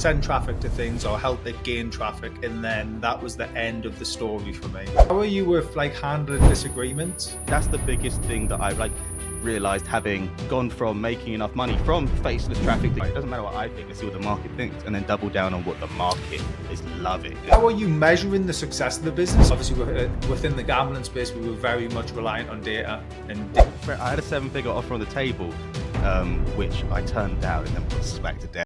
send traffic to things or help it gain traffic, and then that was the end of the story for me. How are you with like handling disagreements? That's the biggest thing that I've realized, having gone from making enough money from faceless traffic. It doesn't matter what I think, I see what the market thinks, and then double down on what the market is loving. How are you measuring the success of the business? Obviously, within the gambling space, we were very much reliant on data. And I had a 7-figure offer on the table, which I turned down and then put back to death.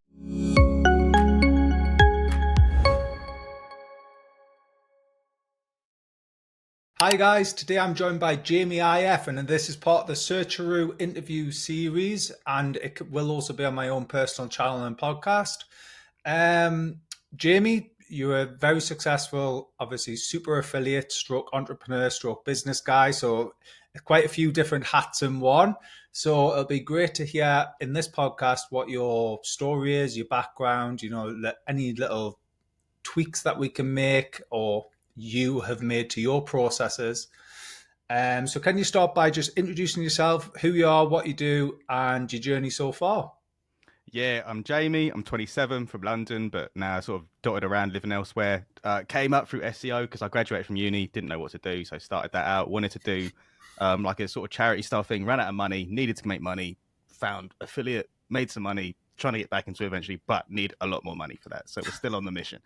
Hi guys, today I'm joined by Jamie IF, and this is part of the Searcheroo interview series, and it will also be on my own personal channel and podcast. Jamie, you're a very successful, obviously super affiliate stroke entrepreneur stroke business guy, so quite a few different hats in one. So it'll be great to hear in this podcast what your story is, your background, any little tweaks that we can make or you have made to your processes. So can you start by just introducing yourself, who you are, what you do, and your journey so far? Yeah, I'm Jamie. I'm 27, from London, but now sort of dotted around, living elsewhere. Came up through SEO because I graduated from uni, didn't know what to do, so started that out. Wanted to do like a sort of charity style thing, ran out of money, needed to make money, found affiliate, made some money, trying to get back into it eventually, but need a lot more money for that. So we're still on the mission.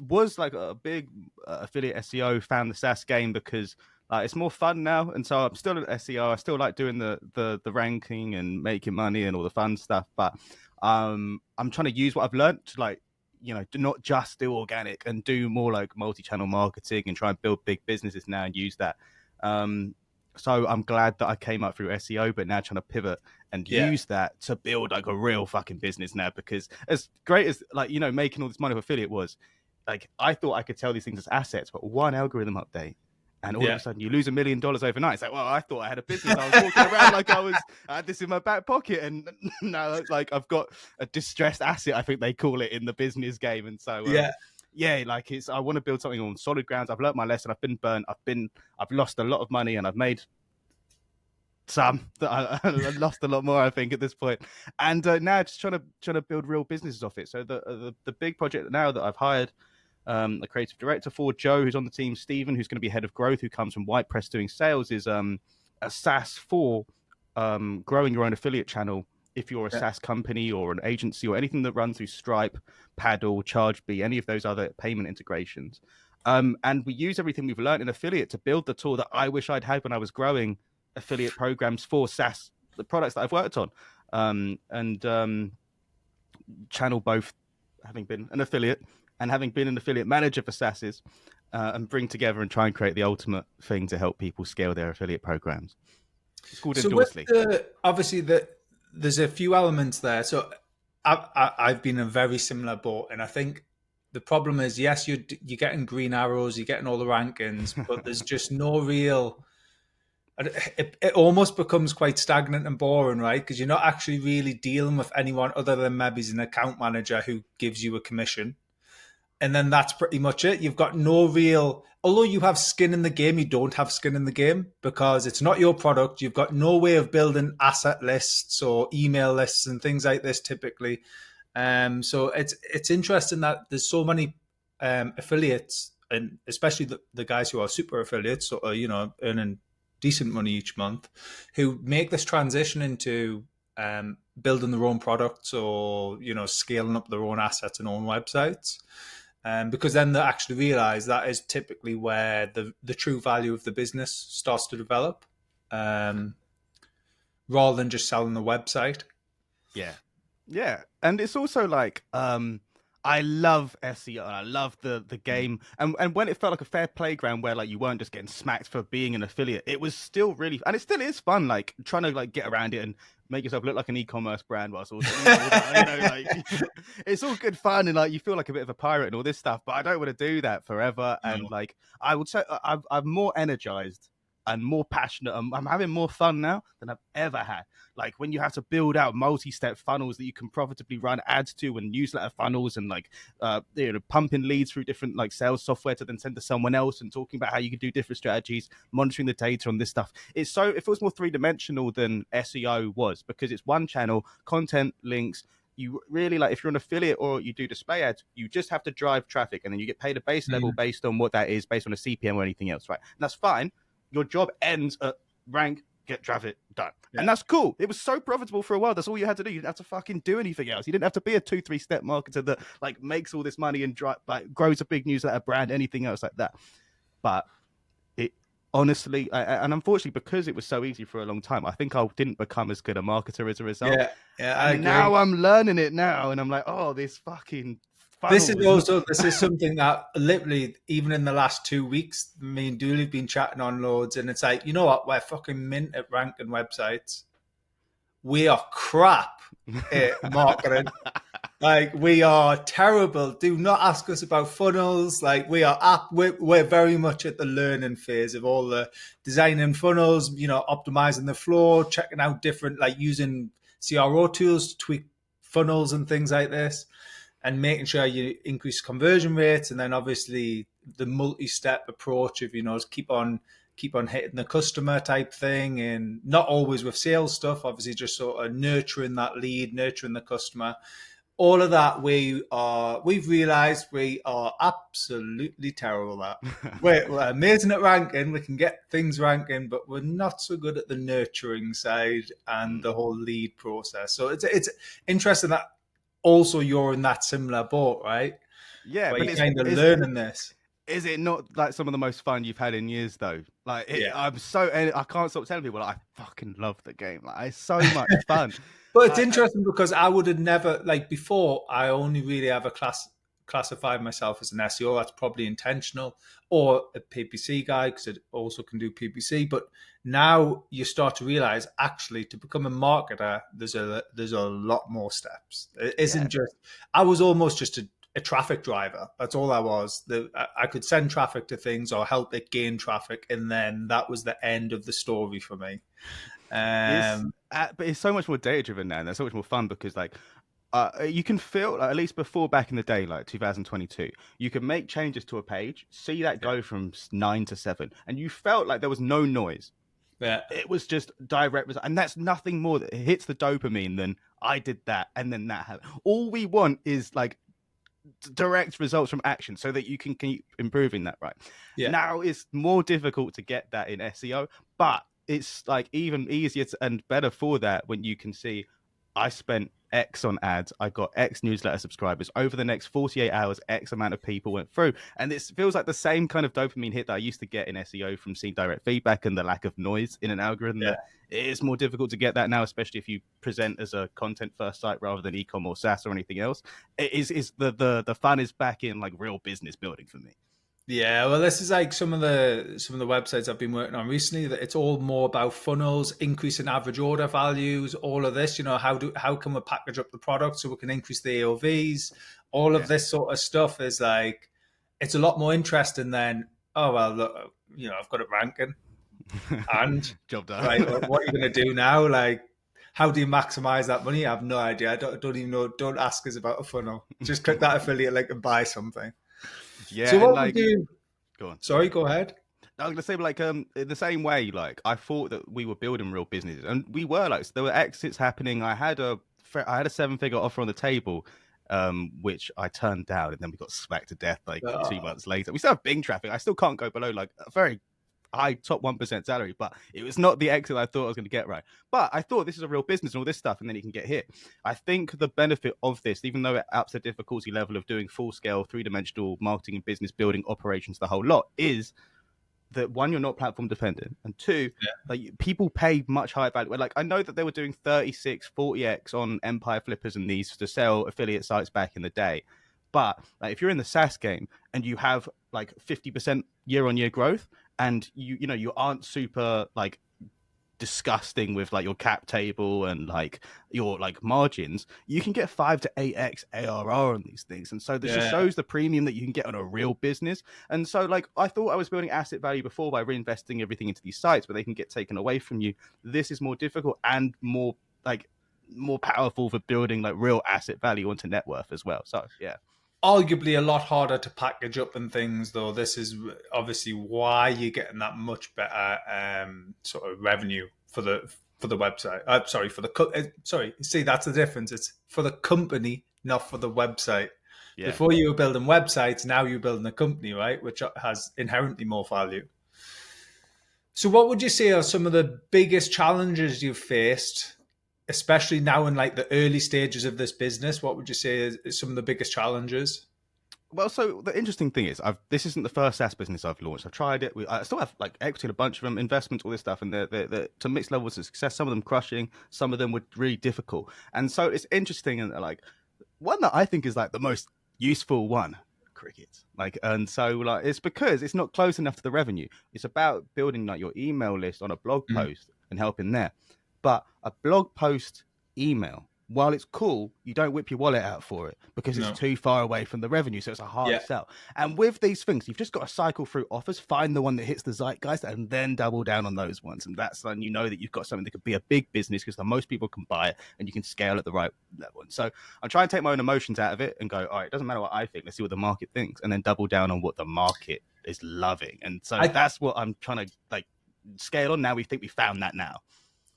Was like a big affiliate SEO, found the SaaS game because it's more fun now, and so I'm still at SEO. I still like doing the ranking and making money and all the fun stuff, but I'm trying to use what I've learned to do not just do organic and do more like multi-channel marketing and try and build big businesses now and use that. So I'm glad that I came up through SEO, but now trying to pivot and use that to build like a real fucking business now. Because as great as making all this money with affiliate was, like I thought I could sell these things as assets, but one algorithm update and all of a sudden you lose $1 million overnight. It's like, well, I thought I had a business. I was walking around like I had this in my back pocket, and now it's like I've got a distressed asset, I think they call it in the business game. And so I want to build something on solid grounds. I've learned my lesson. I've been burnt. I've lost a lot of money, and I've made some that I lost a lot more, I think, at this point. And now just trying to build real businesses off it. So the big project now that I've hired a creative director for, Joe, who's on the team, Stephen, who's going to be head of growth, who comes from White Press doing sales, is a SaaS for growing your own affiliate channel. If you're a SaaS company or an agency or anything that runs through Stripe, Paddle, ChargeBee, any of those other payment integrations. And we use everything we've learned in affiliate to build the tool that I wish I'd had when I was growing affiliate programs for SaaS, the products that I've worked on. Channel both having been an affiliate and having been an affiliate manager for SaaSes, and bring together and try and create the ultimate thing to help people scale their affiliate programs. It's called Endorsely. Obviously, there's a few elements there. So I've been in a very similar boat, and I think the problem is, yes, you're getting green arrows, you're getting all the rankings, but there's just no real. It almost becomes quite stagnant and boring, right? Because you're not actually really dealing with anyone other than maybe an account manager who gives you a commission. And then that's pretty much it. You've got no real, although you have skin in the game, you don't have skin in the game because it's not your product. You've got no way of building asset lists or email lists and things like this typically. So it's interesting that there's so many affiliates, and especially the guys who are super affiliates, so earning decent money each month, who make this transition into building their own products or scaling up their own assets and own websites. Because then they actually realize that is typically where the true value of the business starts to develop, rather than just selling the website. Yeah. And it's also like, I love SEO. I love the game. And when it felt like a fair playground where you weren't just getting smacked for being an affiliate, it was still really, and it still is fun, trying to get around it and make yourself look like an e-commerce brand whilst also, it's all good fun and you feel like a bit of a pirate and all this stuff, but I don't want to do that forever. No. And I would say I'm more energized and more passionate. I'm having more fun now than I've ever had. When you have to build out multi-step funnels that you can profitably run ads to, and newsletter funnels, and pumping leads through different sales software to then send to someone else, and talking about how you can do different strategies, monitoring the data on this stuff. It feels more three-dimensional than SEO was, because it's one channel, content, links, you really like if you're an affiliate or you do display ads, you just have to drive traffic, and then you get paid a base level Mm. based on what that is, based on a CPM or anything else, right? And that's fine. Your job ends at rank, get traffic, done. Yeah. And that's cool. It was so profitable for a while. That's all you had to do. You didn't have to fucking do anything else. You didn't have to be a 2-3 step marketer that like makes all this money and like grows a big newsletter brand, anything else like that. But it honestly, and unfortunately, because it was so easy for a long time, I think I didn't become as good a marketer as a result. Yeah. Yeah. I And agree. now I'm learning it now, and I'm like, oh, this fucking This funnel is is. also this is something that literally even in the last 2 weeks, me and Dooley have been chatting on loads, and it's like, you know what, we're fucking mint at ranking websites. We are crap at marketing. Like we are terrible. Do not ask us about funnels. Like we're very much at the learning phase of all the designing funnels, optimizing the flow, checking out different, like using CRO tools to tweak funnels and things like this, and making sure you increase conversion rates. And then obviously the multi-step approach of, keep on hitting the customer type thing, and not always with sales stuff, obviously just sort of nurturing that lead, nurturing the customer. All of that we've realized we are absolutely terrible at. We're amazing at ranking, we can get things ranking, but we're not so good at the nurturing side and the whole lead process. So it's interesting that also you're in that similar boat, right? Yeah, Where but you're kind of learning this. is it not like some of the most fun you've had in years though? Like Yeah. I can't stop telling people like, I fucking love the game. Like it's so much fun. But it's interesting because I would have never, like before, I only really ever classified myself as an SEO. That's probably intentional, or a PPC guy because it also can do PPC. But now you start to realize actually to become a marketer, there's a lot more steps. It Yeah. isn't just, I was almost just a traffic driver. That's all I was. I could send traffic to things or help it gain traffic, and then that was the end of the story for me. It's Um, but it's so much more data driven now, and that's so much more fun because like you can feel like, at least before back in the day, like 2022, you could make changes to a page, see that yeah, go from 9 to 7, and you felt like there was no noise. yeah. It was just direct result, and that's nothing more that hits the dopamine than I did that, and then that happened. All we want is like direct results from action so that you can keep improving that, right? Yeah. Now it's more difficult to get that in SEO, but it's like even easier and better for that when you can see I spent X on ads, I got X newsletter subscribers. Over the next 48 hours, X amount of people went through. And it feels like the same kind of dopamine hit that I used to get in SEO from seeing direct feedback and the lack of noise in an algorithm. Yeah. That it is more difficult to get that now, especially if you present as a content first site rather than e-com or SaaS or anything else. It is the fun is back in like real business building for me. Yeah, well, this is like some of the websites I've been working on recently. That it's all more about funnels, increasing average order values, all of this. How can we package up the product so we can increase the AOVs? All of Yeah. this sort of stuff is like, it's a lot more interesting than, oh well, look, I've got it ranking, and Job right, done. what are you going to do now? Like, how do you maximize that money? I have no idea. I don't even know. Don't ask us about a funnel. Just click that affiliate link and buy something. Yeah, So and what we like do? go on. Sorry, go ahead. I was gonna say, like, in the same way, like, I thought that we were building real businesses, and we were. Like, so there were exits happening. I had a 7-figure offer on the table, which I turned down, and then we got smacked to death like 2 months later. We still have Bing traffic. I still can't go below like a very high top 1% salary, but it was not the exit I thought I was going to get right. But I thought this is a real business and all this stuff, and then you can get hit. I think the benefit of this, even though it ups the difficulty level of doing full scale, 3-dimensional marketing and business building operations, the whole lot, is that one, you're not platform dependent, and two, like people pay much higher value. Like I know that they were doing 36, 40x on Empire Flippers and these to sell affiliate sites back in the day. But like, if you're in the SaaS game and you have like 50% year on year growth, and you aren't super like disgusting with like your cap table and like your like margins, you can get 5 to 8x ARR on these things. And so this just Yeah. shows the premium that you can get on a real business. And so like I thought I was building asset value before by reinvesting everything into these sites, but they can get taken away from you. This is more difficult and more powerful for building like real asset value onto net worth as well. So yeah. Arguably a lot harder to package up and things, though. This is obviously why you're getting that much better sort of revenue for for the website. Sorry, for the sorry. See, that's the difference. It's for the company, not for the website. Yeah. Before you were building websites, now you're building a company, right? Which has inherently more value. So, what would you say are some of the biggest challenges you've faced, especially now in like the early stages of this business? What would you say is some of the biggest challenges? Well, so the interesting thing is, this isn't the first SaaS business I've launched. I've tried it. I still have like equity in a bunch of them, investments, all this stuff, and they're to mixed levels of success. Some of them crushing, some of them were really difficult. And so it's interesting, and like one that I think is like the most useful one, cricket. Like, and so like it's because it's not close enough to the revenue. It's about building like your email list on a blog Mm, post and helping there. But a blog post email, while it's cool, you don't whip your wallet out for it because it's no. too far away from the revenue. So it's a hard Yeah. sell. And with these things, you've just got to cycle through offers, find the one that hits the zeitgeist, and then double down on those ones. And that's when you know that you've got something that could be a big business because the most people can buy it and you can scale at the right level. And so I'm trying to take my own emotions out of it and go, all right, it doesn't matter what I think. Let's see what the market thinks, and then double down on what the market is loving. And so I that's what I'm trying to like scale on now. We think we found that now.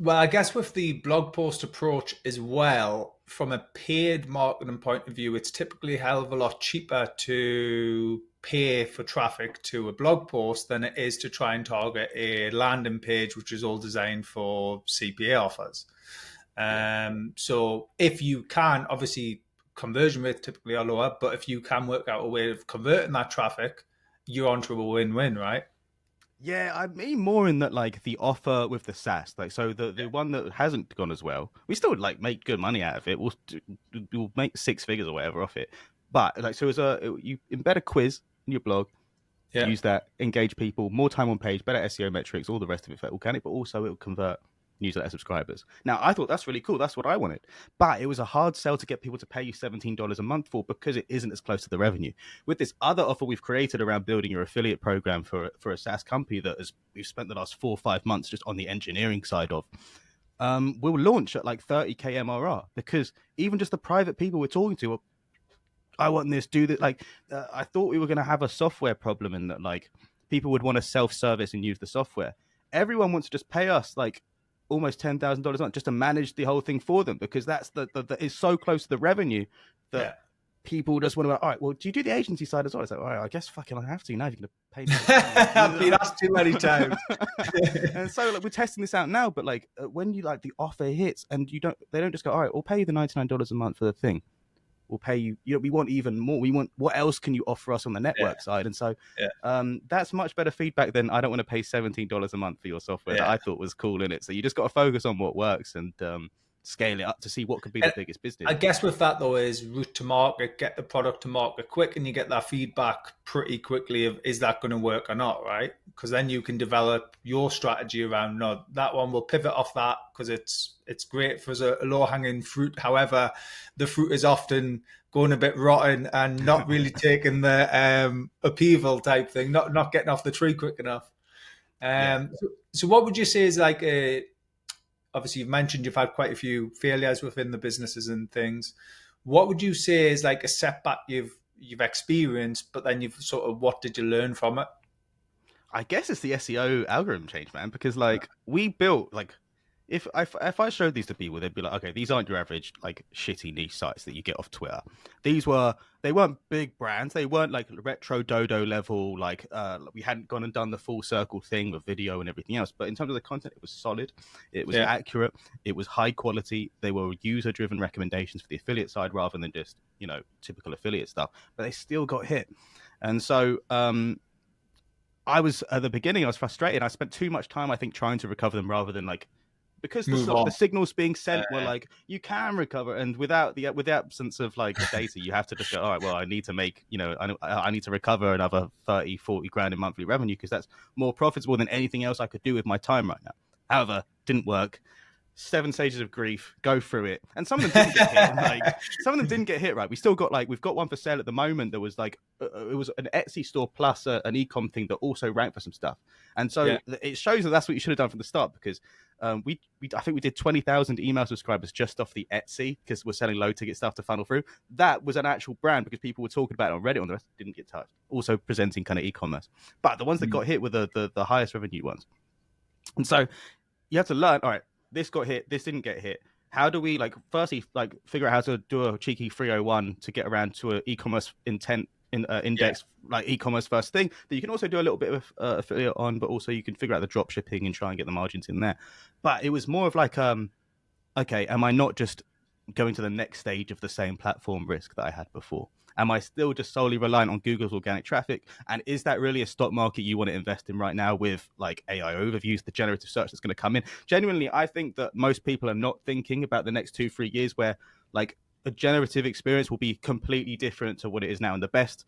Well, I guess with the blog post approach as well, from a paid marketing point of view, it's typically a hell of a lot cheaper to pay for traffic to a blog post than it is to try and target a landing page, which is all designed for CPA offers. Yeah. So if you can, obviously conversion rates typically are lower, but if you can work out a way of converting that traffic, you're onto a win-win, right? Yeah, I mean more in that like the offer with the SaaS, like so the one that hasn't gone as well, we still like make good money out of it. We'll make six figures or whatever off it, but like so you embed a quiz in your blog, Yeah. use that, engage people, more time on page, better SEO metrics, all the rest of it for organic, but also it'll convert newsletter subscribers. Now, I thought that's really cool. That's what I wanted. But it was a hard sell to get people to pay you $17 a month for because it isn't as close to the revenue. With this other offer we've created around building your affiliate program for a SaaS company we've spent the last 4 or 5 months just on the engineering side of, we'll launch at like 30K MRR because even just the private people we're talking to are, I want this, do that. Like, I thought we were going to have a software problem in that, like, people would want to self-service and use the software. Everyone wants to just pay us like almost $10,000 a month just to manage the whole thing for them because that's it's so close to the revenue that Yeah. people just want to. All right, well, do you do the agency side as well? It's like, all right, I guess fucking I have to now. If you're going to pay I've been me. asked too many times. And so like we're testing this out now, but like when you like the offer hits and they don't just go, all right, we'll pay you the $99 a month for the thing. We'll pay you. You know, we want even more. We want what else can you offer us on the network side? And so, that's much better feedback than I don't want to pay $17 a month for your software that I thought was cool in it. So you just got to focus on what works and scale it up to see what could be the biggest business. I guess with that though is route to market, get the product to market quick, and you get that feedback pretty quickly of is that going to work or not, right? Because then you can develop your strategy around no, that one will pivot off that because it's great for a low hanging fruit. However, the fruit is often going a bit rotten and not really taking the upheaval type thing, not getting off the tree quick enough. So what would you say is like a obviously you've mentioned you've had quite a few failures within the businesses and things. What would you say is like a setback you've experienced, but then you've sort of what did you learn from it? I guess it's the SEO algorithm change, man, because like we built like if I showed these to people, they'd be like, okay, these aren't your average like shitty niche sites that you get off Twitter. They weren't big brands. They weren't like retro dodo level. Like we hadn't gone and done the full circle thing with video and everything else. But in terms of the content, it was solid. It was accurate. It was high quality. They were user driven recommendations for the affiliate side rather than just typical affiliate stuff. But they still got hit, and so I was at the beginning. I was frustrated. I spent too much time, I think, trying to recover them rather than like because the signals being sent were like you can recover, and with the absence of like the data, you have to just go, all right, well, I need to make I need to recover another 30-40 grand in monthly revenue because that's more profitable than anything else I could do with my time right now. However, didn't work. 7 stages of grief, go through it, and some of them didn't get hit. Like some of them didn't get hit right. We still got we've got one for sale at the moment that was like it was an Etsy store plus an ecom thing that also ranked for some stuff, and so it shows that that's what you should have done from the start because I think we did 20,000 email subscribers just off the Etsy because we're selling low ticket stuff to funnel through. That was an actual brand because people were talking about it on Reddit. On the rest didn't get touched. Also presenting kind of e-commerce, but the ones that got hit were the highest revenue ones, and so you have to learn. All right. this got hit, this didn't get hit. How do we like firstly like figure out how to do a cheeky 301 to get around to an e-commerce intent Yeah. index, like e-commerce first thing that you can also do a little bit of affiliate on, but also you can figure out the drop shipping and try and get the margins in there. But it was more of like okay, am I not just going to the next stage of the same platform risk that I had before? Am I still just solely reliant on Google's organic traffic? And is that really a stock market you want to invest in right now with like AI overviews, the generative search that's going to come in? Genuinely, I think that most people are not thinking about the next 2-3 years where like a generative experience will be completely different to what it is now. And the best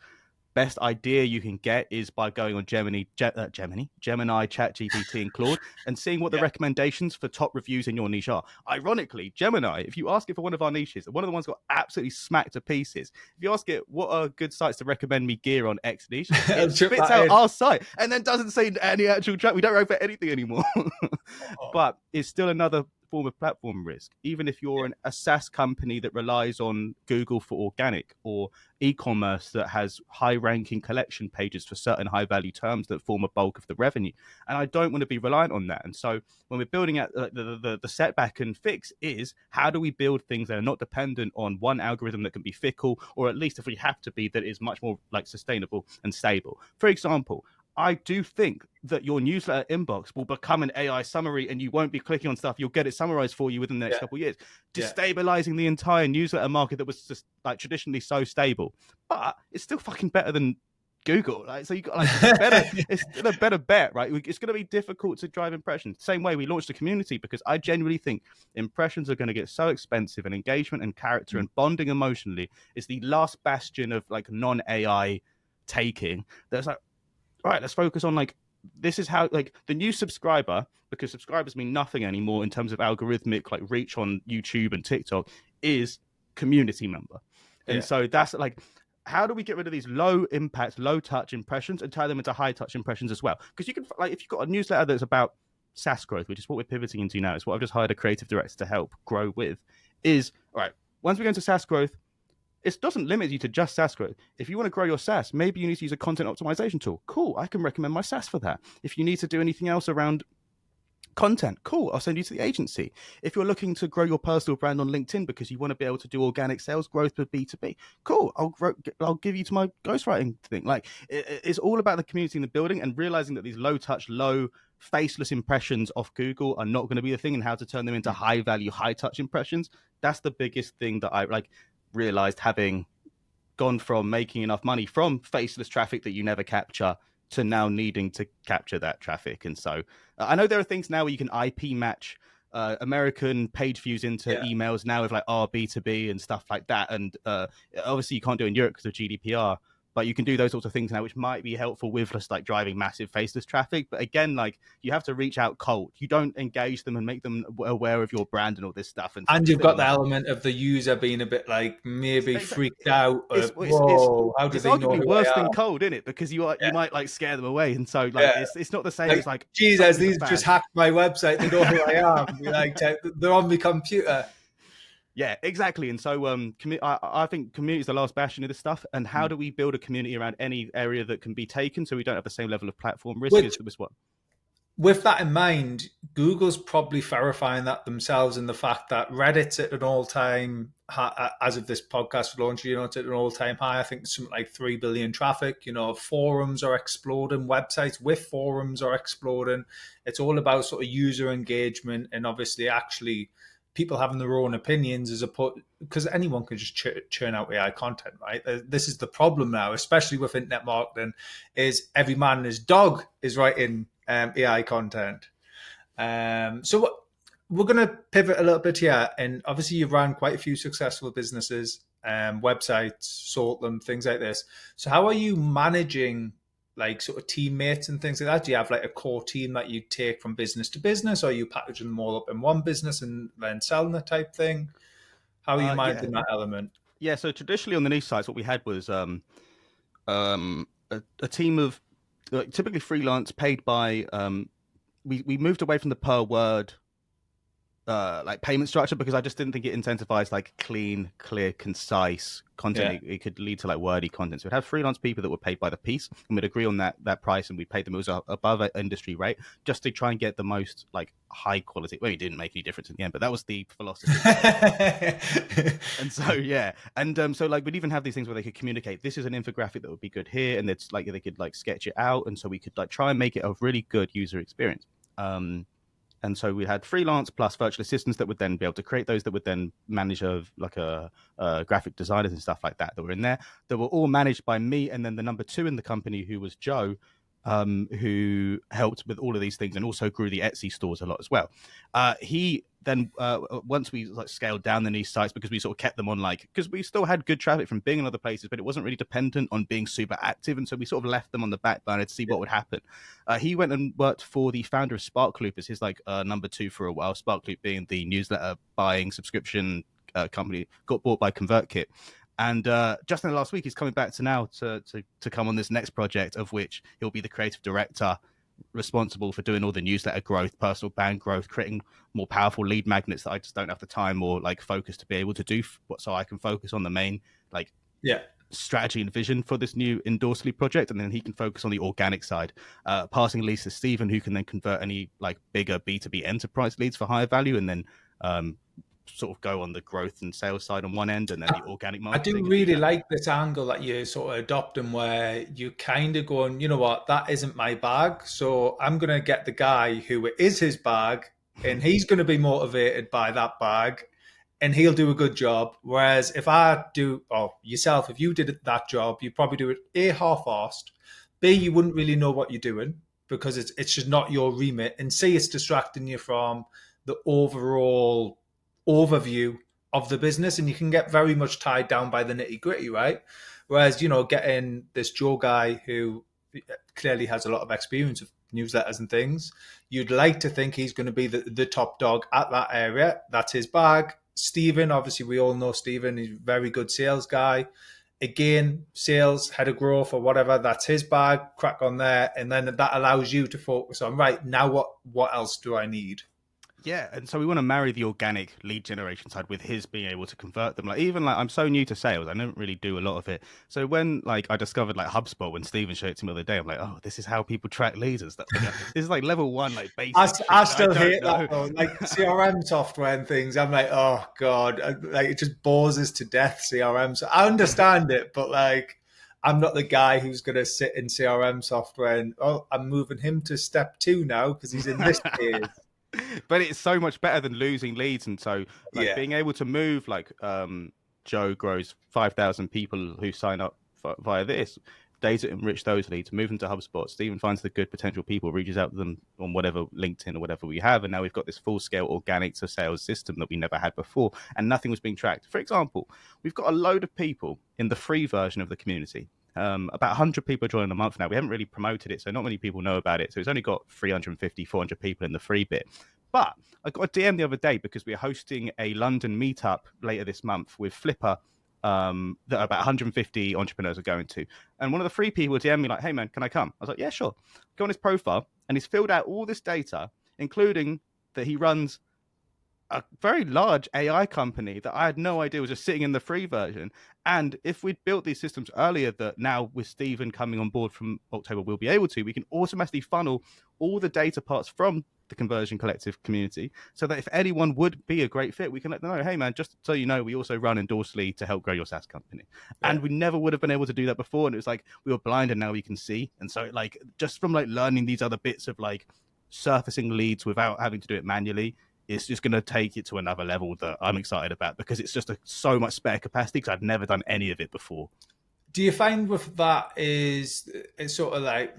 idea you can get is by going on Gemini, ChatGPT, and Claude, and seeing what the Yeah. recommendations for top reviews in your niche are. Ironically, Gemini, if you ask it for one of our niches, one of the ones got absolutely smacked to pieces. If you ask it what are good sites to recommend me gear on X niche, I'll it chip spits that out in. our site and then doesn't say any actual track. We don't write for anything anymore. Oh, But it's still another form of platform risk. Even if you're a SaaS company that relies on Google for organic, or e-commerce that has high-ranking collection pages for certain high-value terms that form a bulk of the revenue, and I don't want to be reliant on that. And so, when we're building out the setback and fix is how do we build things that are not dependent on one algorithm that can be fickle, or at least if we have to be, that is much more like sustainable and stable. For example, I do think that your newsletter inbox will become an AI summary and you won't be clicking on stuff. You'll get it summarized for you within the next yeah. couple of years, Yeah. destabilizing the entire newsletter market that was just like traditionally so stable. But it's still fucking better than Google. Like, so you got like it's still a better bet, right? It's going to be difficult to drive impressions. Same way we launched a community because I genuinely think impressions are going to get so expensive, and engagement and character and bonding emotionally is the last bastion of like non-AI taking. There's like, all right, let's focus on like this is how like the new subscriber, because subscribers mean nothing anymore in terms of algorithmic like reach on YouTube and TikTok, is community member. And Yeah. so that's like, how do we get rid of these low impact, low touch impressions and turn them into high touch impressions as well? Because you can like if you've got a newsletter that's about SaaS growth, which is what we're pivoting into now, it's what I've just hired a creative director to help grow with, is all right, once we go into SaaS growth, it doesn't limit you to just SaaS growth. If you want to grow your SaaS, maybe you need to use a content optimization tool. Cool, I can recommend my SaaS for that. If you need to do anything else around content, cool, I'll send you to the agency. If you're looking to grow your personal brand on LinkedIn because you want to be able to do organic sales growth for B2B, cool, I'll give you to my ghostwriting thing. Like it's all about the community in the building and realizing that these low touch, low faceless impressions off Google are not going to be the thing, and how to turn them into high value, high touch impressions. That's the biggest thing that I like realized, having gone from making enough money from faceless traffic that you never capture to now needing to capture that traffic. And so I know there are things now where you can IP match American page views into Yeah. emails now with like B2B and stuff like that. And obviously you can't do it in Europe because of GDPR, but you can do those sorts of things now, which might be helpful with just like driving massive faceless traffic. But again, like you have to reach out cold. You don't engage them and make them aware of your brand and all this stuff. And And start you've got filling the up. element of the user being a bit like maybe freaked Exactly. out. It's, it's it's Whoa, how do it's they know arguably who worse I than am? cold, isn't it? Because you Yeah. might like scare them away, and so like Yeah. it's not the same Like, as like Jesus, somebody's a these just fan. hacked my website. They know who I am. Like, they're on my computer. Yeah, exactly. And so I think community is the last bastion of this stuff. And how do we build a community around any area that can be taken so we don't have the same level of platform risk Which, as was what? with that in mind, Google's probably verifying that themselves in the fact that Reddit's at an all-time as of this podcast launch, it's at an all-time high. I think something like 3 billion traffic. Forums are exploding. Websites with forums are exploding. It's all about sort of user engagement and obviously actually people having their own opinions as opposed, because anyone can just churn out AI content, right? This is the problem now, especially with internet marketing, is every man and his dog is writing AI content. So we're going to pivot a little bit here. And obviously, you've run quite a few successful businesses, websites, sort them, things like this. So how are you managing like sort of teammates and things like that? Do you have like a core team that you take from business to business, or are you packaging them all up in one business and then selling the type thing? How are you Yeah, managing that element? yeah. So traditionally on the niche sites, what we had was a team of typically freelance paid by. We moved away from the per word like payment structure, because I just didn't think it incentivized like clean, clear, concise content. Yeah. It could lead to like wordy content. So we'd have freelance people that were paid by the piece, and we'd agree on that price, and we'd pay them. It was above an industry rate, just to try and get the most like high quality. Well, it didn't make any difference in the end, but that was the philosophy. And so yeah, and so like we'd even have these things where they could communicate. This is an infographic that would be good here, and it's like they could like sketch it out, and so we could like try and make it a really good user experience. And so we had freelance plus virtual assistants that would then be able to create those, that would then manage graphic designers and stuff like that were in there, that were all managed by me. And then the number two in the company, who was Joe, who helped with all of these things and also grew the Etsy stores a lot as well. He then once we like scaled down the niche sites, because we sort of kept them on, like, because we still had good traffic from Bing and other places, but it wasn't really dependent on being super active, and so we sort of left them on the back burner to see what would happen. He went and worked for the founder of Sparkloop as his like number two for a while. Sparkloop being the newsletter buying subscription company, got bought by ConvertKit. And just in the last week, he's coming back to now to come on this next project, of which he'll be the creative director, responsible for doing all the newsletter growth, personal brand growth, creating more powerful lead magnets that I just don't have the time or like focus to be able to do, so I can focus on the main like strategy and vision for this new Endorsely project, and then he can focus on the organic side, passing leads to Stephen, who can then convert any like bigger B2B enterprise leads for higher value, and then sort of go on the growth and sales side on one end, and then the organic I do marketing. really like this angle that you're sort of adopting, where you kind of going, you know what, that isn't my bag. So I'm going to get the guy who it is his bag, and he's going to be motivated by that bag, and he'll do a good job. Whereas if I do, or yourself, if you did that job, you probably do it A, half-assed, B, you wouldn't really know what you're doing because it's just not your remit, and C, it's distracting you from the overall overview of the business, and you can get very much tied down by the nitty gritty, right? Whereas, getting this Joe guy who clearly has a lot of experience of newsletters and things, you'd like to think he's going to be the top dog at that area. That's his bag. Stephen, obviously, we all know Stephen. He's a very good sales guy. Again, sales, head of growth or whatever, that's his bag. Crack on there. And then that allows you to focus on, right, now what else do I need? Yeah, and so we want to marry the organic lead generation side with his being able to convert them. Like, even like I'm so new to sales, I don't really do a lot of it. So when like I discovered like HubSpot, when Steven showed it to me the other day, I'm like, oh, this is how people track leads and stuff. Like, this is like level one, like basic shit I that I still don't hate know. that though. Like CRM software and things. I'm like, oh god, like it just bores us to death. CRM. So I understand it, but like, I'm not the guy who's going to sit in CRM software and I'm moving him to step 2 now because he's in this phase. But it's so much better than losing leads, and so like Yeah, being able to move like Joe grows 5,000 people who sign up via this data, enrich those leads, move them to HubSpot. Stephen finds the good potential people, reaches out to them on whatever LinkedIn or whatever we have, and now we've got this full scale organic to sales system that we never had before, and nothing was being tracked. For example, we've got a load of people in the free version of the community. About 100 people joining a month now. We haven't really promoted it, so not many people know about it. So it's only got 350, 400 people in the free bit. But I got a DM the other day because we're hosting a London meetup later this month with Flipper, that about 150 entrepreneurs are going to. And one of the free people DM me like, hey man, can I come? I was like, yeah, sure. Go on his profile, and he's filled out all this data, including that he runs a very large AI company that I had no idea was just sitting in the free version. And if we'd built these systems earlier, that now with Stephen coming on board from October, we'll be able to, we can automatically funnel all the data parts from the Conversion Collective community, so that if anyone would be a great fit, we can let them know, hey man, just so you know, we also run Endorsely to help grow your SaaS company. yeah. And we never would have been able to do that before. And it was like, we were blind and now we can see. And so like, just from like learning these other bits of like surfacing leads without having to do it manually, it's just going to take it to another level that I'm excited about, because it's just so much spare capacity, because I've never done any of it before. Do you find with that is it's sort of like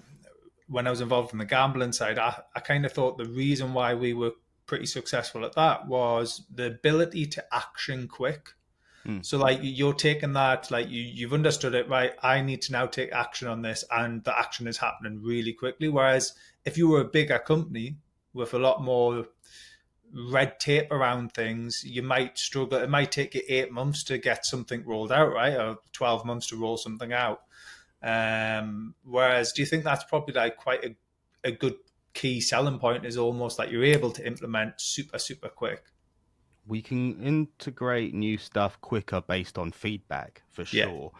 when I was involved in the gambling side, I kind of thought the reason why we were pretty successful at that was the ability to action quick. Mm. So like you're taking that, like you've understood it, right? I need to now take action on this, and the action is happening really quickly. Whereas if you were a bigger company with a lot more red tape around things, you might struggle. It might take you 8 months to get something rolled out, right? Or 12 months to roll something out. Whereas, do you think that's probably like quite a good key selling point, is almost like you're able to implement super, super quick? We can integrate new stuff quicker based on feedback for Yeah, sure.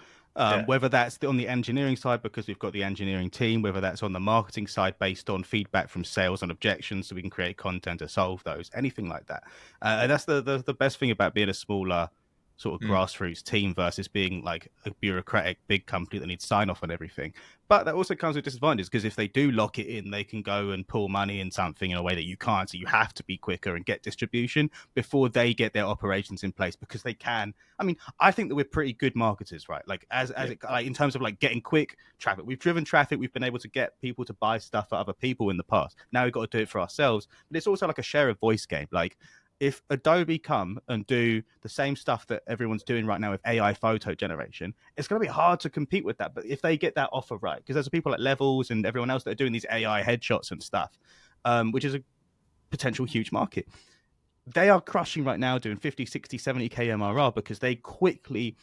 yeah, Whether that's on the engineering side because we've got the engineering team, whether that's on the marketing side based on feedback from sales and objections, so we can create content to solve those, anything like that. And that's the best thing about being a smaller sort of mm, grassroots team versus being like a bureaucratic big company that needs sign off on everything. But that also comes with disadvantages because if they do lock it in, they can go and pull money in something in a way that you can't. So you have to be quicker and get distribution before they get their operations in place because they can. I mean, I think that we're pretty good marketers, right? Like as yeah, it like in terms of like getting quick traffic. We've driven traffic. We've been able to get people to buy stuff for other people in the past. Now we've got to do it for ourselves. But it's also like a share of voice game. Like if Adobe come and do the same stuff that everyone's doing right now with AI photo generation, it's going to be hard to compete with that. But if they get that offer right, because there's people like Levels and everyone else that are doing these AI headshots and stuff, which is a potential huge market. They are crushing right now doing 50, 60, 70K MRR because they quickly,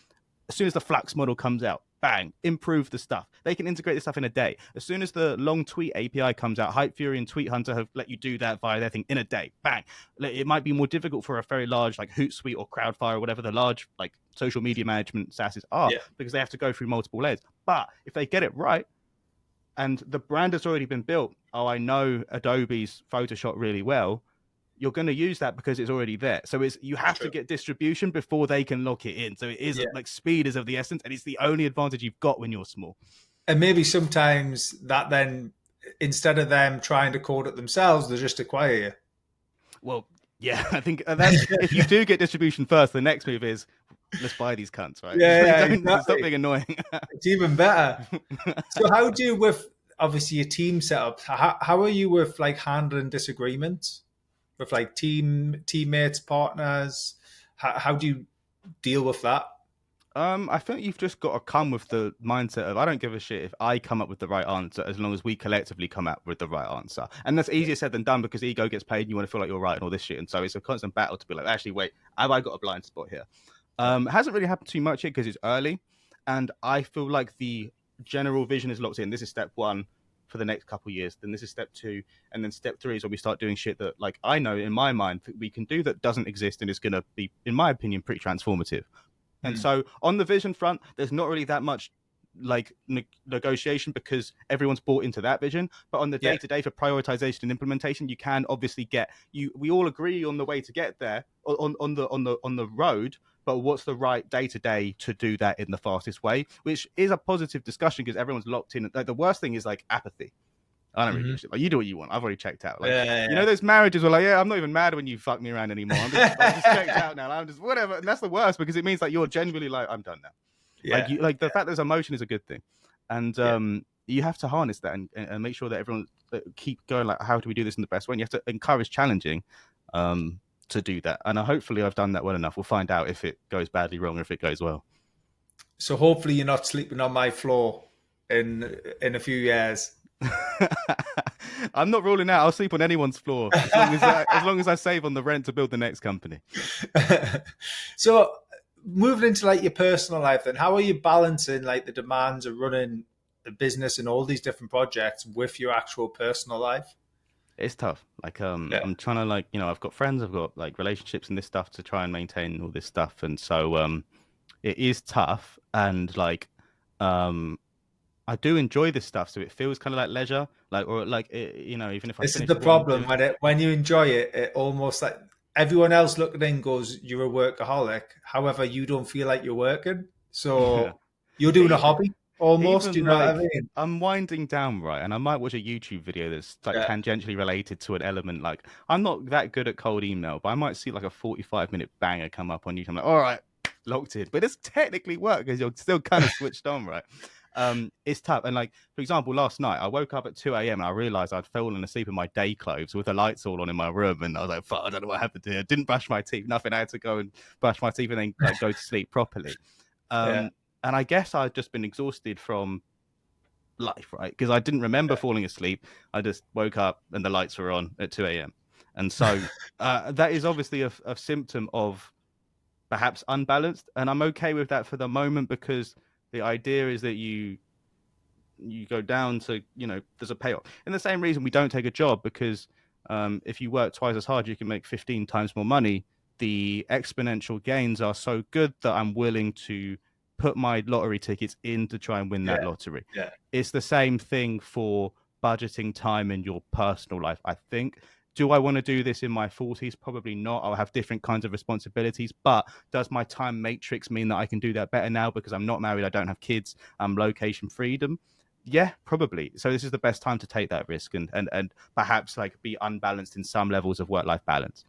as soon as the Flux model comes out, bang, improve the stuff. They can integrate this stuff in a day. As soon as the long tweet API comes out, Hype Fury and Tweet Hunter have let you do that via their thing in a day. Bang. It might be more difficult for a very large like Hootsuite or Crowdfire or whatever the large like social media management SaaSes are yeah, because they have to go through multiple layers. But if they get it right, and the brand has already been built. Oh, I know Adobe's Photoshop really well. You're going to use that because it's already there. So it's you that's have to true. get distribution before they can lock it in. So it is Yeah, like speed is of the essence, and it's the only advantage you've got when you're small. and maybe sometimes that then instead of them trying to code it themselves, they just acquire Well, yeah, I think that's if you you. do get distribution first, the next move is let's buy these cunts, right? Yeah, Like, yeah, don't stop exactly. being annoying. It's even better. So, how do you with obviously your team setup? How are you with like handling disagreements with like teammates, partners? How do you deal with that? I think you've just got to come with the mindset of I don't give a shit if I come up with the right answer as long as we collectively come up with the right answer. And that's easier said than done because ego gets paid and you want to feel like you're right and all this shit. And so it's a constant battle to be like, actually, wait, have I got a blind spot here? Yeah, It hasn't really happened too much yet because it's early. And I feel like the general vision is locked in. This is step one for the next couple of years. Then this is step two. And then step three is when we start doing shit that, like, I know in my mind that we can do that doesn't exist and is going to be, in my opinion, pretty transformative. And mm, so on the vision front, there's not really that much like negotiation because everyone's bought into that vision. But on the yeah, day to day for prioritization and implementation, you can obviously get you. We all agree on the way to get there on the road. But what's the right day to day to do that in the fastest way? Which is a positive discussion because everyone's locked in. Like the worst thing is like apathy. I don't really give hmm, a shit. Like you do what you want. I've already checked out. Like yeah, yeah, you yeah. know, those marriages were like, yeah, I'm not even mad when you fuck me around anymore. I'm just checked out now. I'm just whatever. And that's the worst because it means like you're genuinely like I'm done now. Like Yeah, you like the fact there's emotion is a good thing, and yeah. you have to harness that and make sure that everyone keep going. Like, how do we do this in the best way? And you have to encourage challenging to do that. And hopefully, I've done that well enough. We'll find out if it goes badly wrong or if it goes well. So hopefully you're not sleeping on my floor in a few years. I'm not ruling out. I'll sleep on anyone's floor as long as I save on the rent to build the next company. So moving into like your personal life, then how are you balancing like the demands of running the business and all these different projects with your actual personal life? It's tough. Like Yeah. I'm trying to like I've got friends, I've got like relationships and this stuff to try and maintain all this stuff, and so it is tough. And like um I do enjoy this stuff, so it feels kind of like leisure, like or like even if I This is finish the what I'm problem doing. when you enjoy it, it almost like everyone else looking in goes, "You're a workaholic." However, you don't feel like you're working, Yeah. so you're doing a E- hobby almost. You Even know what I like mean? I'm winding down, right, and I might watch a YouTube video that's like Yeah. tangentially related to an element. Like I'm not that good at cold email, but I might see like a 45-minute banger come up on YouTube. I'm like, all right, locked in. But it's technically work because you're still kind of switched on, right? It's tough. And like, for example, last night I woke up at 2 a.m. and I realized I'd fallen asleep in my day clothes with the lights all on in my room. And I was like, fuck, I don't know what happened here. Didn't brush my teeth, nothing. I had to go and brush my teeth and then like go to sleep properly. Yeah. And I guess I'd just been exhausted from life, right? Because I didn't remember falling asleep. I just woke up and the lights were on at 2 a.m. And so that is obviously a symptom of perhaps unbalanced. And I'm okay with that for the moment because the idea is that you go down to there's a payoff. And the same reason we don't take a job because if you work twice as hard, you can make 15 times more money the exponential gains are so good that I'm willing to put my lottery tickets in to try and win that Yeah. lottery. Yeah. It's the same thing for budgeting time in your personal life, I think. Do I want to do this in my 40s? Probably not. I'll have different kinds of responsibilities. But does my time matrix mean that I can do that better now because I'm not married, I don't have kids, I'm location freedom? Yeah, probably. So this is the best time to take that risk and perhaps like be unbalanced in some levels of work-life balance.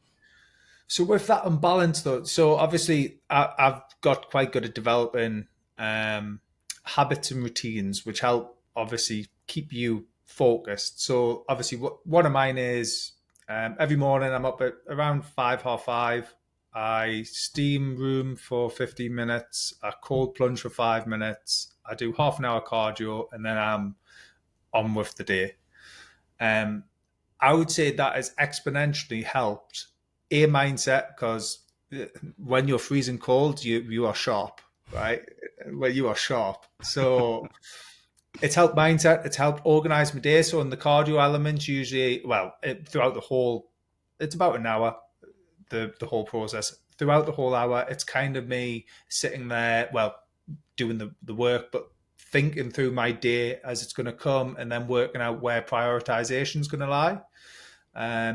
So with that unbalance though, so obviously I've got quite good at developing um, habits and routines, which help obviously keep you focused. So obviously, one of mine is every morning I'm up at around 5:30. I steam room for 15 minutes, a cold plunge for 5 minutes. I do half an hour cardio, and then I'm on with the day. Um, I would say that has exponentially helped a mindset because when you're freezing cold, you are sharp, right? Well, you are sharp. So it's helped mindset. It's helped organize my day. So in the cardio elements, usually, well, throughout the whole, it's about an hour. The whole process throughout the whole hour, it's kind of me sitting there, well, doing the work, but thinking through my day as it's going to come, and then working out where prioritization is going to lie.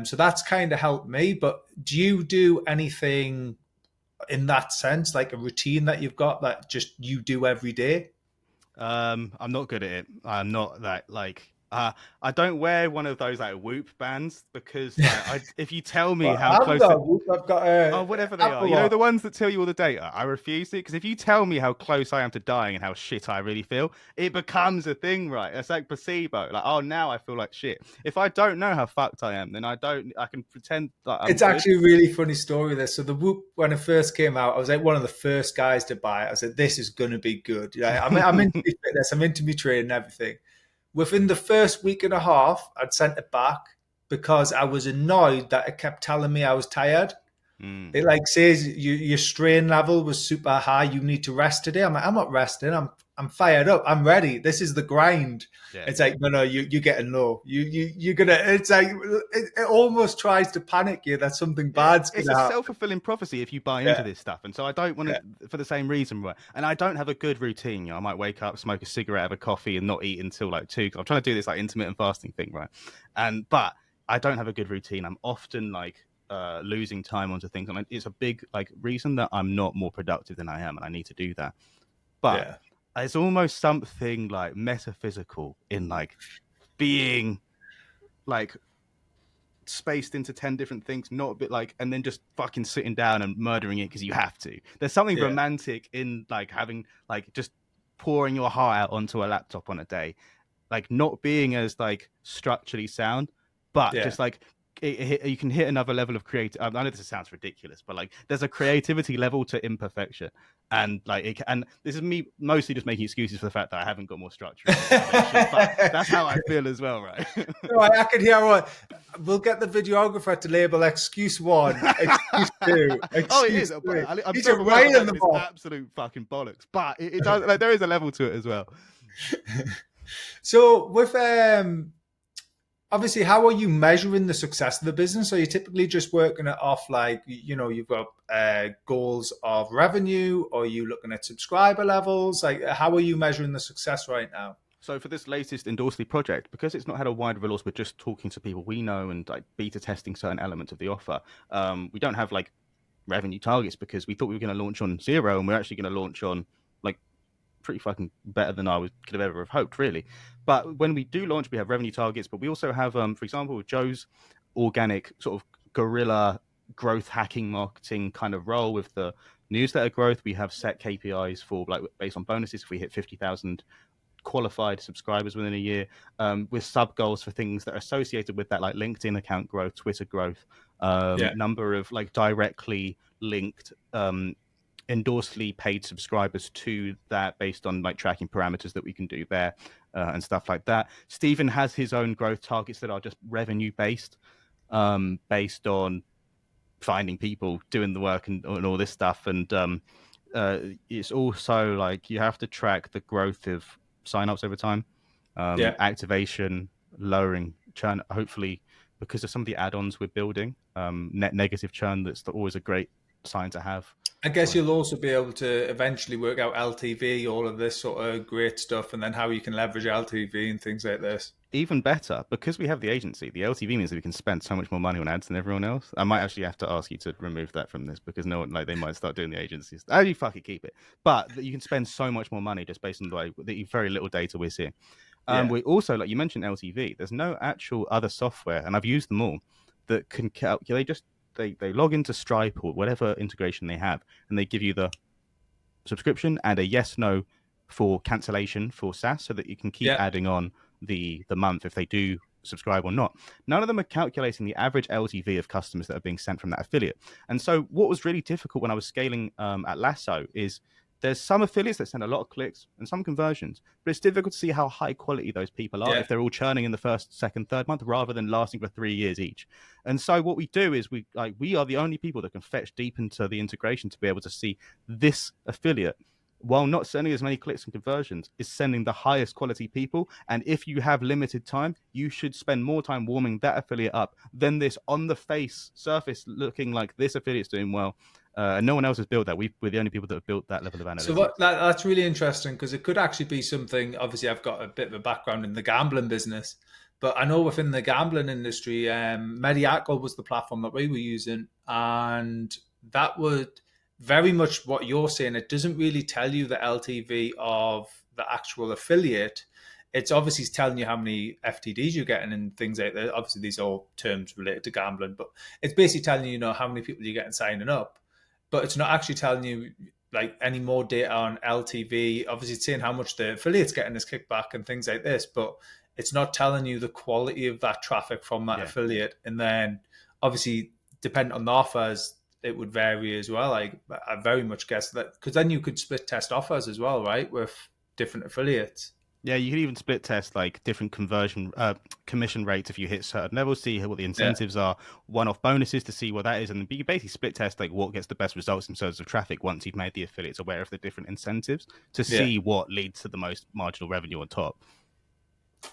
So that's kind of helped me. But do you do anything in that sense, like a routine that you've got that just you do every day? I'm not good at it. I'm not that like I don't wear one of those like Whoop bands because like if you tell me Well, how I haven't close got it a Whoop, I've got oh, a whatever they are. Apple You know, Watch. the ones that tell you all the data. I refuse to, because if you tell me how close I am to dying and how shit I really feel, it becomes a thing, right? It's like placebo. Like, oh, now I feel like shit. If I don't know how fucked I am, then I can pretend that I'm It's good. actually a really funny story. This, so the Whoop, when it first came out, I was like one of the first guys to buy it. I said, "This is going to be good." Yeah, I'm into my fitness, I'm into my training and everything. Within the first week and a half, I'd sent it back because I was annoyed that it kept telling me I was tired. Mm, It like says your strain level was super high. You need to rest today. I'm like, I'm not resting. I'm fired up. I'm ready. This is the grind. yeah. It's like, no, you're getting low. You're gonna. It's like it almost tries to panic you that something Yeah, bad's it's a gonna happen. self-fulfilling prophecy if you buy into Yeah, this stuff. And so I don't want yeah, to, for the same reason, right? And I don't have a good routine. You know, I might wake up, smoke a cigarette, have a coffee, and not eat until like 2. Cause I'm trying to do this like intermittent fasting thing, right? But I don't have a good routine. I'm often like losing time onto things, and it's a big like reason that I'm not more productive than I am, and I need to do that. But yeah, it's almost something like metaphysical in like being like spaced into 10 different things, not a bit like, and then just fucking sitting down and murdering it because you have to. There's something yeah, romantic in like having like just pouring your heart out onto a laptop on a day, like not being as like structurally sound, but yeah. just like you can hit another level of creative. I know this sounds ridiculous, but like there's a creativity level to imperfection, and like and this is me mostly just making excuses for the fact that I haven't got more structure and motivation, but that's how I feel as well, right? No, I can hear what. We'll get the videographer to label excuse one, excuse two, Oh, it is. excuse But three. I'm These are self-aware of the right in fact the that it's box. absolute fucking bollocks. But it does like there is a level to it as well. So with obviously, how are you measuring the success of the business? Are you typically just working it off like, you've got goals of revenue, or are you looking at subscriber levels? Like, how are you measuring the success right now? So for this latest Endorsely project, because it's not had a wide release, we're just talking to people we know and like beta testing certain elements of the offer. We don't have like revenue targets because we thought we were going to launch on 0, and we're actually going to launch on like pretty fucking better than could have ever have hoped, really. But when we do launch, we have revenue targets, but we also have, for example, Joe's organic sort of guerrilla growth hacking marketing kind of role with the newsletter growth. We have set KPIs for like based on bonuses if we hit 50,000 qualified subscribers within a year, with sub goals for things that are associated with that, like LinkedIn account growth, Twitter growth, Yeah, number of like directly linked Endorsely paid subscribers to that based on like tracking parameters that we can do there, and stuff like that. Stephen has his own growth targets that are just revenue based, based on finding people doing the work and all this stuff. And it's also like you have to track the growth of signups over time, yeah, activation, lowering churn, hopefully because of some of the add-ons we're building, net negative churn. That's always a great sign to have. I So guess you'll also be able to eventually work out LTV, all of this sort of great stuff, and then how you can leverage LTV and things like this. even better, because we have the agency, the LTV means that we can spend so much more money on ads than everyone else. I might actually have to ask you to remove that from this because no one, like, they might start doing the agencies. Oh, you fucking keep it. But you can spend so much more money just based on the very little data we're seeing. Yeah, We also, like you mentioned, LTV. There's no actual other software, and I've used them all that can calculate. They log into Stripe or whatever integration they have, and they give you the subscription and a yes no for cancellation for SaaS, so that you can keep yeah, adding on the month if they do subscribe or not. None of them are calculating the average LTV of customers that are being sent from that affiliate. And so what was really difficult when I was scaling at Lasso is there's some affiliates that send a lot of clicks and some conversions, but it's difficult to see how high quality those people are yeah. if they're all churning in the first, second, third month rather than lasting for 3 years each. And so what we do is we are the only people that can fetch deep into the integration to be able to see this affiliate, while not sending as many clicks and conversions, is sending the highest quality people. And if you have limited time, you should spend more time warming that affiliate up than this on the face surface looking like this affiliate's doing well. And no one else has built that. We're the only people that have built that level of So analytics. that's really interesting because it could actually be something. Obviously, I've got a bit of a background in the gambling business, but I know within the gambling industry, Mediacal was the platform that we were using, and that would very much what you're saying. It doesn't really tell you the LTV of the actual affiliate. It's obviously telling you how many FTDs you're getting and things like that. Obviously, these are all terms related to gambling, but it's basically telling you, how many people you're getting signing up. But it's not actually telling you like any more data on LTV. Obviously, it's saying how much the affiliate's getting this kickback and things like this, but it's not telling you the quality of that traffic from that Yeah. affiliate. And then, obviously, depending on the offers, it would vary as well. I very much guess that because then you could split test offers as well, right, with different affiliates. Yeah, you can even split test like different commission rates if you hit certain levels, see what the Yeah, incentives are, one-off bonuses to see what that is, and you basically split test like what gets the best results in terms of traffic once you've made the affiliates aware of the different incentives to yeah. see what leads to the most marginal revenue on top.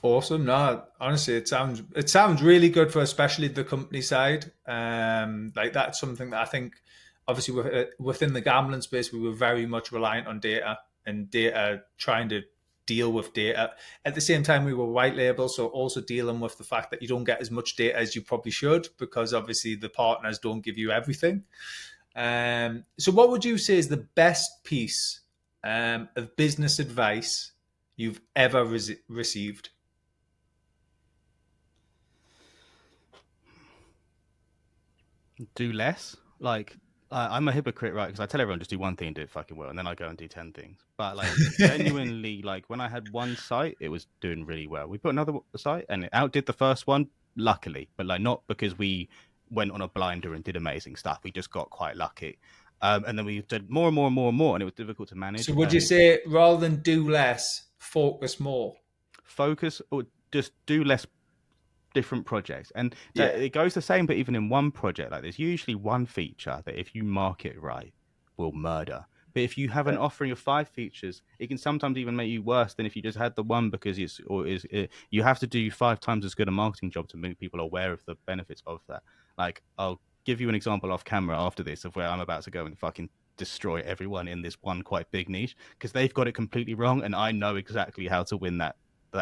Awesome. No, honestly, it sounds really good for especially the company side. Like that's something that I think, obviously, within the gambling space, we were very much reliant on data and data trying to deal with data. At the same time, we were white label, so also dealing with the fact that you don't get as much data as you probably should because obviously the partners don't give you everything. So, what would you say is the best piece of business advice you've ever received? Do less. Like I'm a hypocrite, right? Because I tell everyone just do one thing and do it fucking well, and then I go and do 10 things. But like genuinely, like when I had one site, it was doing really well. We put another site, and it outdid the first one, luckily, but like not because we went on a blinder and did amazing stuff. We just got quite lucky. And then we did more and more and more and more, and it was difficult to manage. So would you And say rather than do less, focus more? focus or just do less different projects. And Yeah. it goes the same, but even in one project, like there's usually one feature that if you market right will murder. But if you have an Yeah. offering of 5 features, it can sometimes even make you worse than if you just had the one because you have to do 5 times as good a marketing job to make people aware of the benefits of that. Like I'll give you an example off camera after this of where I'm about to go and fucking destroy everyone in this one quite big niche because they've got it completely wrong and I know exactly how to win that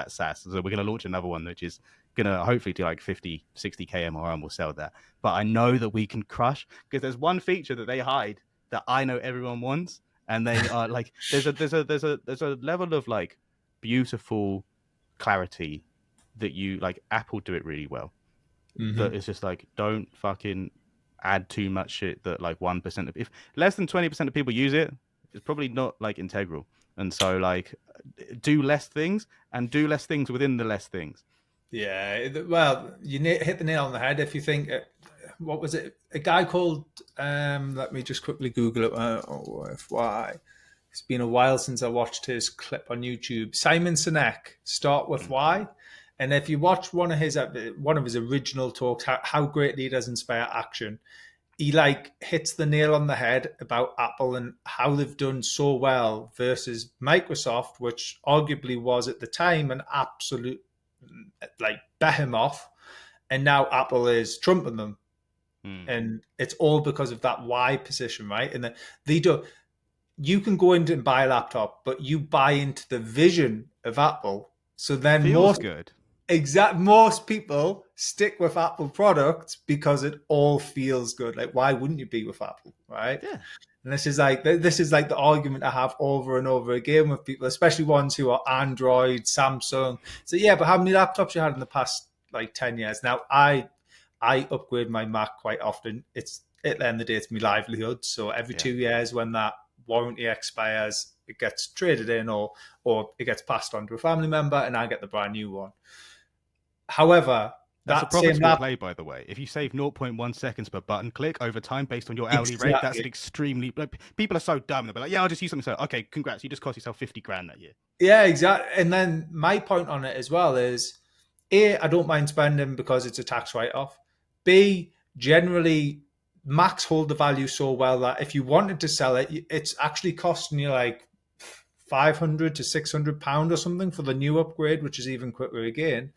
SaaS. So we're going to launch another one which is going to hopefully do like 50, 60K MRR and we'll sell that. But I know that we can crush because there's one feature that they hide that I know everyone wants. And they are like, there's a level of like beautiful clarity that you like. Apple do it really well. That Hmm. it's just like, don't fucking add too much shit that like 1% of, if less than 20% of people use it, it's probably not like integral. And so like do less things and do less things within the less things. Yeah. Well, you hit the nail on the head. If you think, what was it? A guy called, let me just quickly Google it. OFY. It's been a while since I watched his clip on YouTube. Simon Sinek, Start with Mm. Why. And if you watch one of his original talks, how great leaders inspire action, he like hits the nail on the head about Apple and how they've done so well versus Microsoft, which arguably was at the time an absolute like behemoth, and now Apple is trumping them. Mm. and it's all because of that Y position, right? And that they do. You can go in and buy a laptop, but you buy into the vision of Apple. So then Feels good. most people stick with Apple products because it all feels good. Like, why wouldn't you be with Apple, right? Yeah. And this is like the argument I have over and over again with people, especially ones who are Android, Samsung. So yeah, but how many laptops you had in the past like 10 years? Now I upgrade my Mac quite often. It's at the end of the day, it's my livelihood. So every Yeah. 2 years, when that warranty expires, it gets traded in, or it gets passed on to a family member, and I get the brand new one. However, That's a that same profitable lap play, by the way. If you save zero point 0.1 seconds per button click over time based on your hourly rate, that's exactly. an extremely. Like, people are so dumb. They'll be like, yeah, I'll just use something. So, okay, congrats. You just cost yourself 50 grand that year. Yeah, exactly. And then my point on it as well is A, I don't mind spending because it's a tax write off. B, generally, Macs hold the value so well that if you wanted to sell it, it's actually costing you like 500 to £600 or something for the new upgrade, which is even quicker again.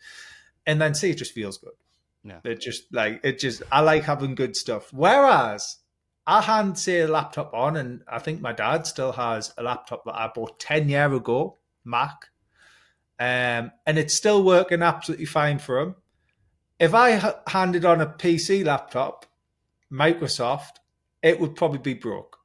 And then C, it just feels good. Yeah. I like having good stuff. Whereas I hand, say, a laptop on, and I think my dad still has a laptop that I bought 10 years ago, Mac, and it's still working absolutely fine for him. If I handed on a PC laptop, Microsoft, it would probably be broke.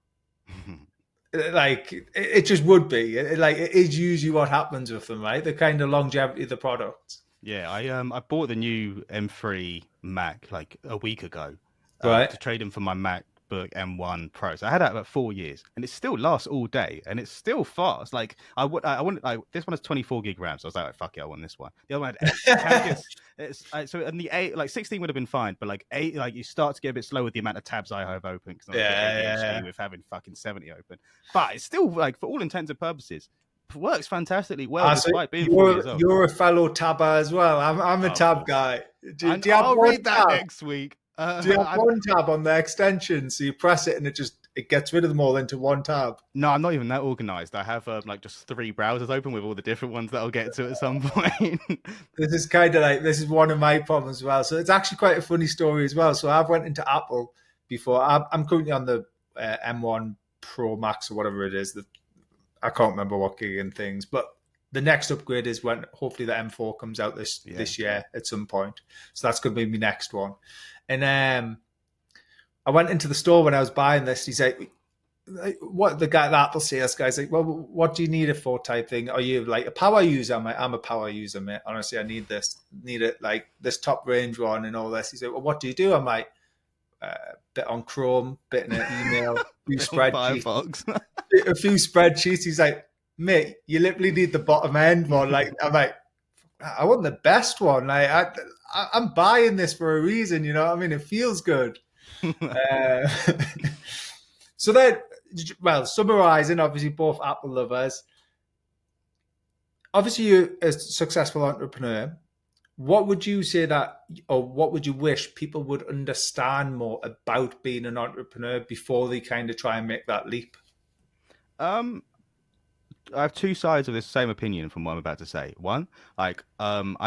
Like it just would be. Like it is usually what happens with them, right? The kind of longevity of the products, Yeah, I bought the new M3 Mac like a week ago right? to trade in for my MacBook M1 Pro. So I had that about 4 years, and it still lasts all day, and it's still fast. Like I want like this one has 24 gig RAM, so I was like, fuck it, I want this one. The other one had 8. It kind of gets so and the 8 like 16 would have been fine, but like 8 like you start to get a bit slow with the amount of tabs I have open because I'm a bit ADHD Yeah. with having fucking 70 open. But it's still like for all intents and purposes works fantastically well So despite being 4 years you're old. you're a fellow tabber as well. I'm a Oh, of tab course. guy. And Do you have I'll one read that tab? next week. Do you have one tab on the extension? So you press it and it gets rid of them all into one tab. No, I'm not even that organized. I have like just 3 browsers open with all the different ones that I'll get to at some point. This is one of my problems as well. So it's actually quite a funny story as well. So I've went into Apple before. I'm currently on the M1 Pro Max or whatever it is. I can't remember what gig and things, but the next upgrade is when hopefully the M4 comes out this Yeah. this year at some point. So that's going to be my next one. And I went into the store when I was buying this. He's like, what the Apple sales guy's like, well, what do you need it for? Type thing. Are you like a power user? I'm a power user, mate. Honestly, I need it like this top range one and all this. He's like, well, what do you do? I'm like, bit on Chrome, bit in an email, few spreadsheets, Firefox. a few spreadsheets. He's like, mate, you literally need the bottom end one. Like, I'm like, I want the best one. Like, I'm buying this for a reason. You know what I mean? It feels good. Uh, so then, well, summarizing, obviously both Apple lovers. Obviously, you're a successful entrepreneur. What would you say that, or what would you wish people would understand more about being an entrepreneur before they kind of try and make that leap? um, I have two sides of this same opinion from what I'm about to say. One, I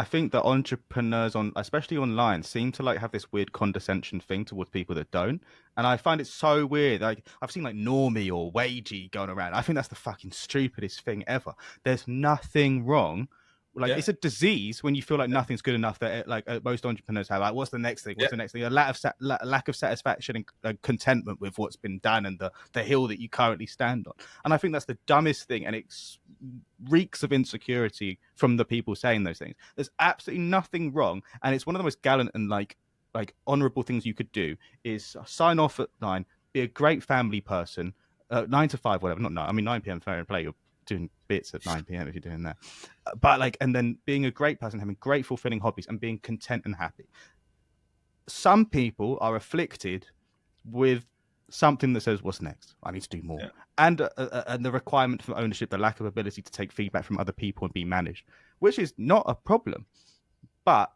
think that entrepreneurs on, especially online, seem to like have this weird condescension thing towards people that don't, and I find it so weird. Like I've seen like normie or wagey going around. I think that's the fucking stupidest thing ever. There's nothing wrong. Like Yeah, it's a disease when you feel like nothing's good enough that most entrepreneurs have. Like, what's the next thing? yeah. What's the next thing? A lack of satisfaction and contentment with what's been done and the hill that you currently stand on. And I think that's the dumbest thing, and it reeks of insecurity from the people saying those things. There's absolutely nothing wrong, and it's one of the most gallant and like honourable things you could do is sign off at 9, be a great family person, 9 to 5, whatever. Not 9. I mean 9 p.m. fair and play. You're doing bits at 9 p.m. if you're doing that, but like, and then being a great person, having great fulfilling hobbies, and being content and happy. Some people are afflicted with something that says, "What's next? I need to do more," Yeah. and the requirement for ownership, the lack of ability to take feedback from other people and be managed, which is not a problem. But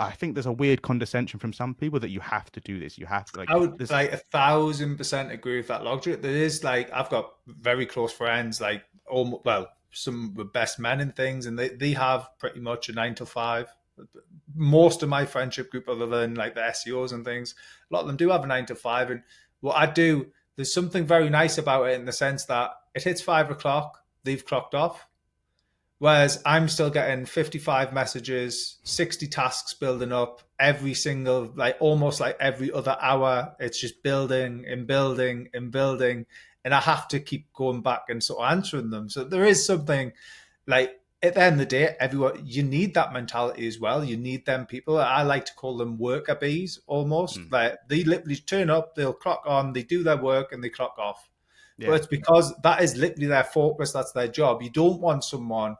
I think there's a weird condescension from some people that you have to do this. You have to like I would this. like 1,000% agree with that logic. There is like I've got very close friends, some of the best men and things, and they have pretty much a 9 to 5. Most of my friendship group, other than like the SEOs and things, a lot of them do have a 9 to 5. And what I do, there's something very nice about it in the sense that it hits 5 o'clock, they've clocked off. Whereas I'm still getting 55 messages, 60 tasks building up every single, like almost like every other hour. It's just building and building and building. And I have to keep going back and sort of answering them. So there is something like at the end of the day, everyone, you need that mentality as well. You need them people. I like to call them worker bees almost. Mm. Like they literally turn up, they'll clock on, they do their work and they clock off. But Yeah. it's because that is literally their focus, that's their job. You don't want someone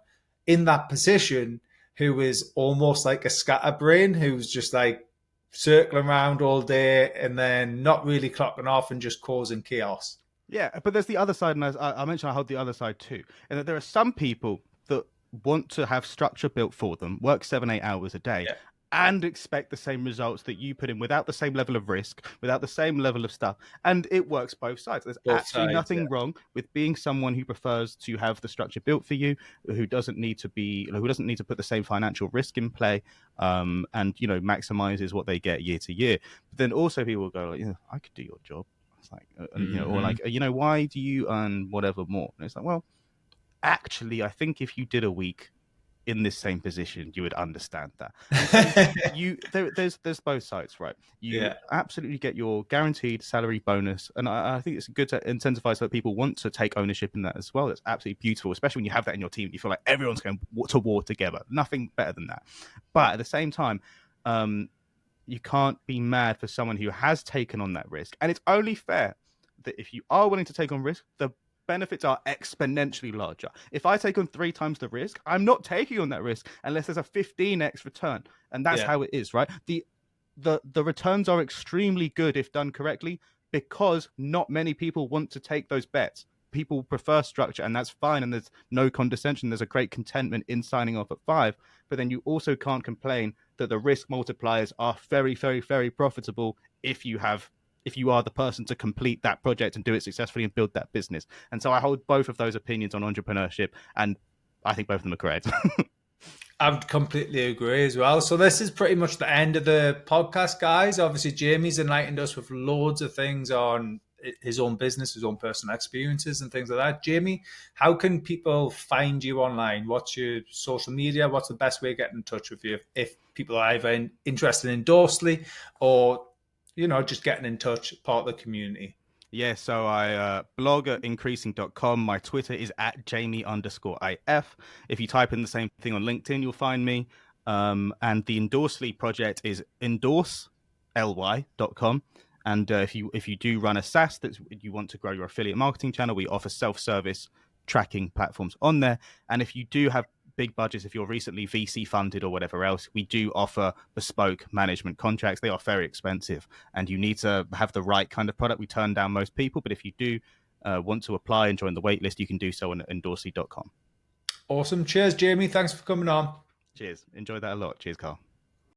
in that position who is almost like a scatterbrain, who's just like circling around all day and then not really clocking off and just causing chaos. Yeah, but there's the other side, and as I mentioned, I hold the other side too, and that there are some people that want to have structure built for them, work 7, 8 hours a day, Yeah, and expect the same results that you put in without the same level of risk, without the same level of stuff, and it works both sides. There's both absolutely sides. Yeah. nothing wrong with being someone who prefers to have the structure built for you, who doesn't need to be, who doesn't need to put the same financial risk in play, and maximizes what they get year to year. But then also people will go like, I could do your job. It's like, or Mm-hmm. like, why do you earn whatever more? And it's like, well, actually, I think if you did a week in this same position, you would understand that. And so there's both sides, right? You Yeah. absolutely get your guaranteed salary bonus, and I think it's good to incentivize so that people want to take ownership in that as well. That's absolutely beautiful, especially when you have that in your team. You feel like everyone's going to war together. Nothing better than that. But at the same time, you can't be mad for someone who has taken on that risk. And it's only fair that if you are willing to take on risk, the benefits are exponentially larger. If I take on 3 times the risk, I'm not taking on that risk unless there's a 15x return. And that's Yeah. how it is, right? The returns are extremely good if done correctly because not many people want to take those bets. People prefer structure, and that's fine. And there's no condescension. There's a great contentment in signing off at 5. But then you also can't complain that the risk multipliers are very, very, very profitable if you are the person to complete that project and do it successfully and build that business. And so I hold both of those opinions on entrepreneurship, and I think both of them are correct. I would completely agree as well. So this is pretty much the end of the podcast, guys. Obviously, Jamie's enlightened us with loads of things on his own business, his own personal experiences, and things like that. Jamie, how can people find you online? What's your social media? What's the best way of getting in touch with you if people are either interested in Dorsely or just getting in touch, part of the community? Yeah, so I blog at increasing.com. My Twitter is at Jamie_IF. If you type in the same thing on LinkedIn, you'll find me. And the Endorsely project is endorse.ly.com. And if you do run a SaaS that you want to grow your affiliate marketing channel, we offer self-service tracking platforms on there. And if you do have big budgets, if you're recently VC funded or whatever else, we do offer bespoke management contracts. They are very expensive and you need to have the right kind of product. We turn down most people, but if you do want to apply and join the wait list, you can do so on endorsely.com. Awesome. Cheers, Jamie. Thanks for coming on. Cheers. Enjoy that a lot. Cheers, Carl.